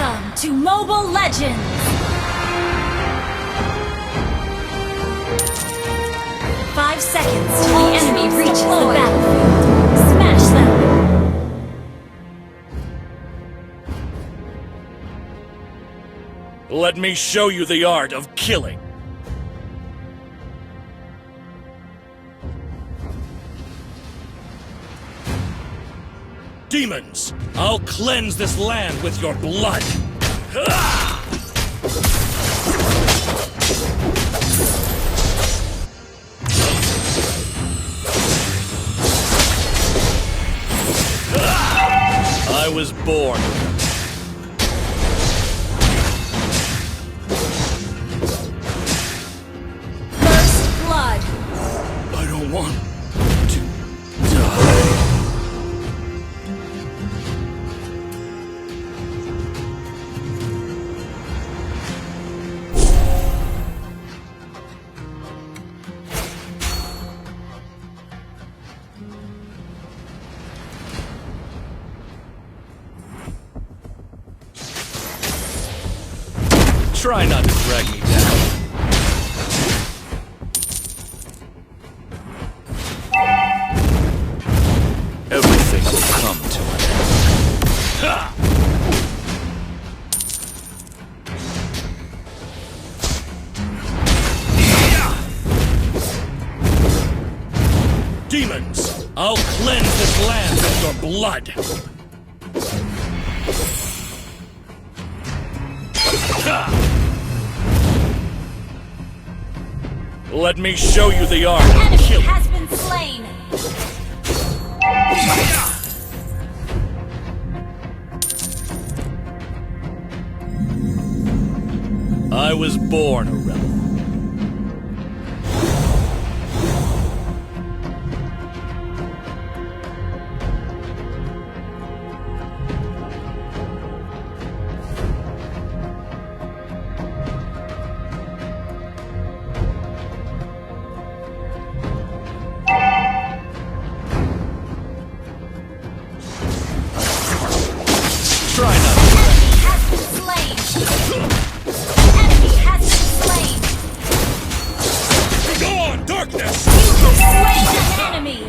Welcome to Mobile Legends! 5 seconds till the enemy reaches the battlefield. Smash them! Let me show you the art of killing. Demons, I'll cleanse this land with your blood. I was born. First blood. I don't want to die. Try not to drag me down. Everything will come to an end. Ha! Demons, I'll cleanse this land with your blood. Ha! Let me show you the art of killing. Enemy has been slain. I was born a rebel. Try not to. Enemy has been slain. Enemy has been slain. Go on, darkness! You have slain an enemy.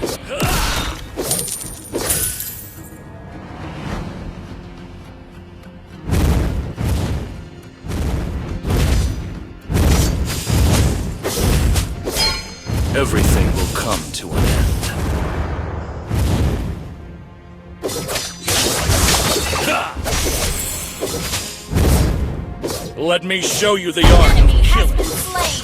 Everything will come to an end. Let me show you the art Enemy of has killing. been slain.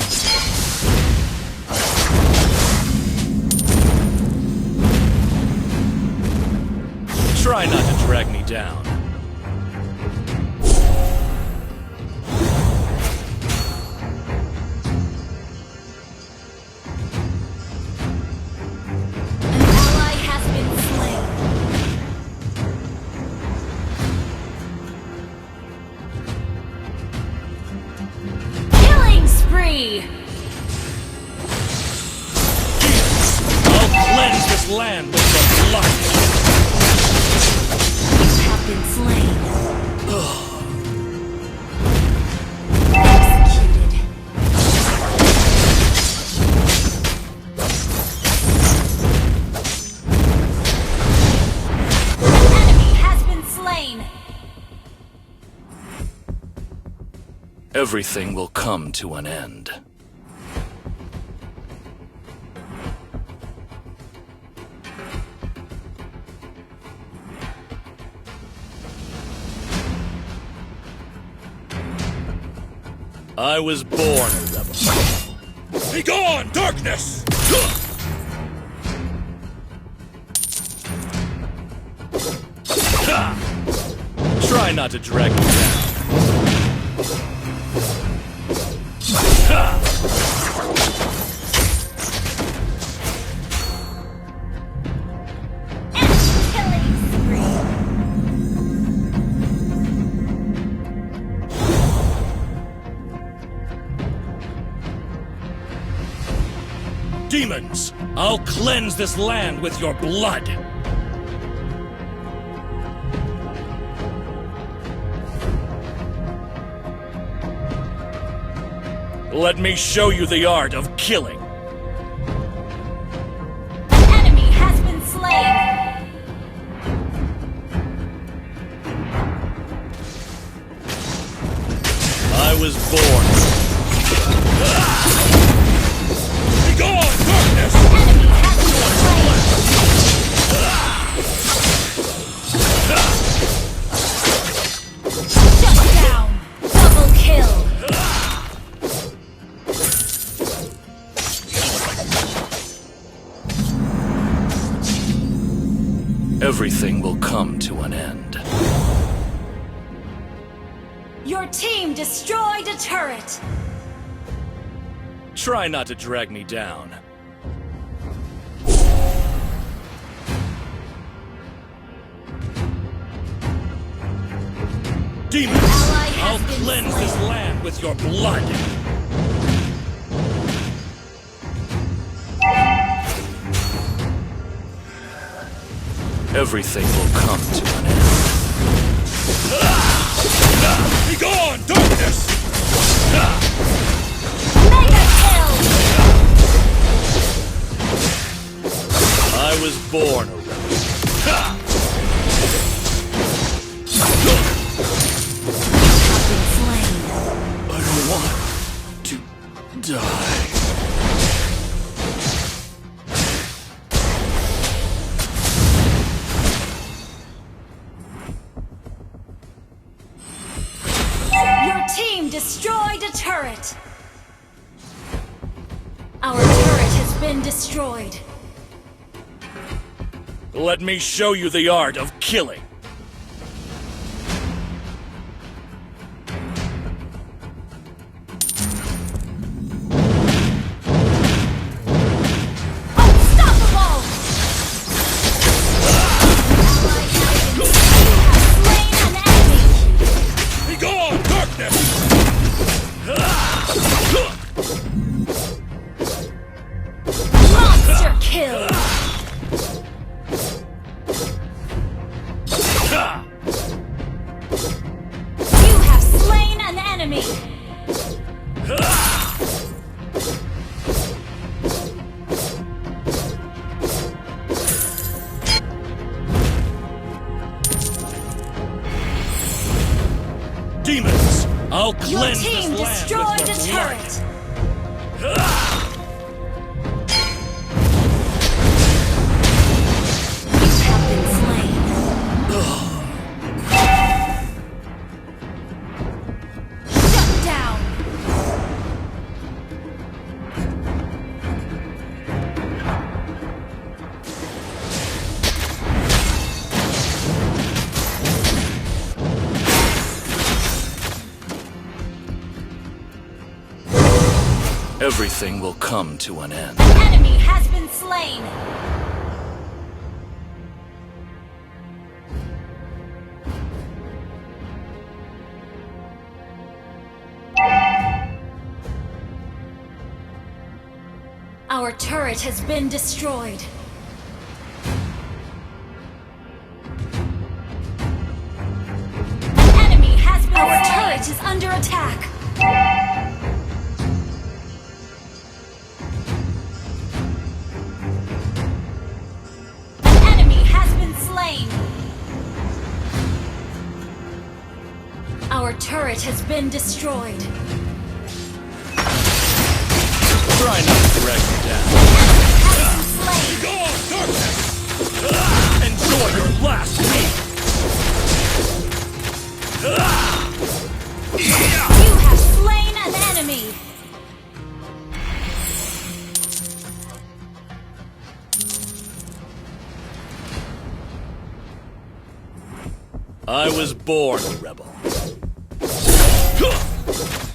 Try not to drag me down. An ally has been slain. Killing spree! I'll cleanse this land with your blood. You have been slain. Executed. An enemy has been slain. Everything will come to an end. I was born a rebel. Be gone, darkness! Ha! Try not to drag me down. Ha! Killing spree. Demons, I'll cleanse this land with your blood. Let me show you the art of killing. An enemy has been slain. I was born. Be gone, darkness! Enemy has been slain. Shut down. Double kill. Everything will come to an end. Your team destroyed a turret. Try not to drag me down. Demons! Ally has I'll been cleanse slain. this land with your blood! Everything will come to an end. Be gone, darkness! Mega kill. I was born a rebel. Been slain. I don't want to die. Your team destroyed a turret. Our turret has been destroyed. Let me show you the art of killing. Unstoppable! Ally has been slain an enemy. Be gone, darkness! Monster kill. You have slain an enemy. Demons! I'll Your cleanse team this land destroyed with a your blood. turret. You have been slain. Shut down. Everything will come to an end. An enemy has been slain. Our turret has been destroyed. An enemy has been Our turret is under attack. An enemy has been slain. Our turret has been destroyed. Try not to drag me down. Has been slain. Go on, darkness! Enjoy your last meal! You have slain an enemy. I was born a rebel.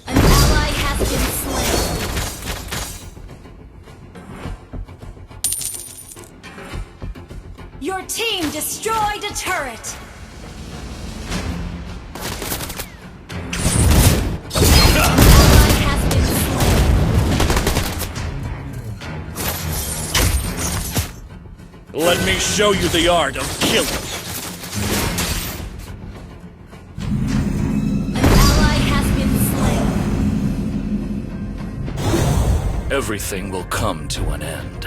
An ally has been slain. Your team destroyed a turret. An ally has been slain. Let me show you the art of killing. An ally has been slain. Everything will come to an end.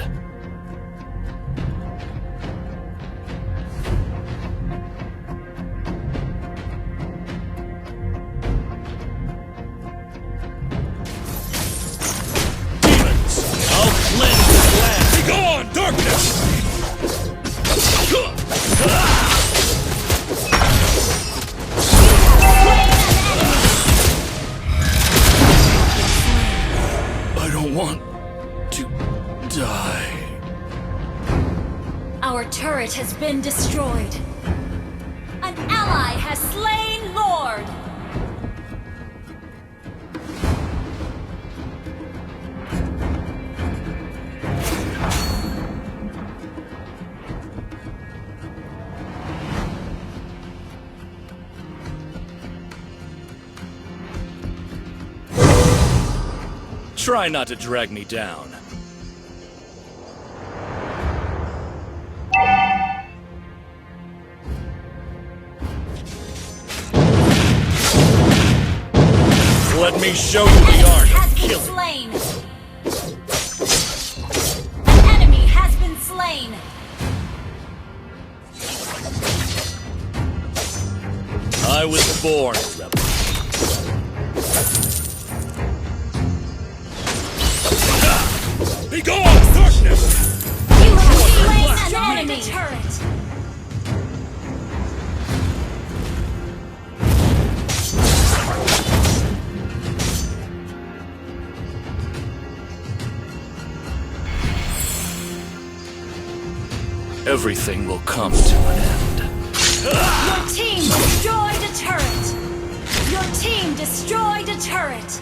Demons, I'll cleanse this land. Begone, darkness! I don't want to die. Our turret has been destroyed. An ally has slain Lord. Try not to drag me down. Let me show you the art Has of been killing. slain. An enemy has been slain. I was born a rebel. Begone, darkness! You have slain an enemy turret. Everything will come to an end. Your team destroyed a turret. Your team destroyed a turret.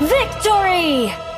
Victory!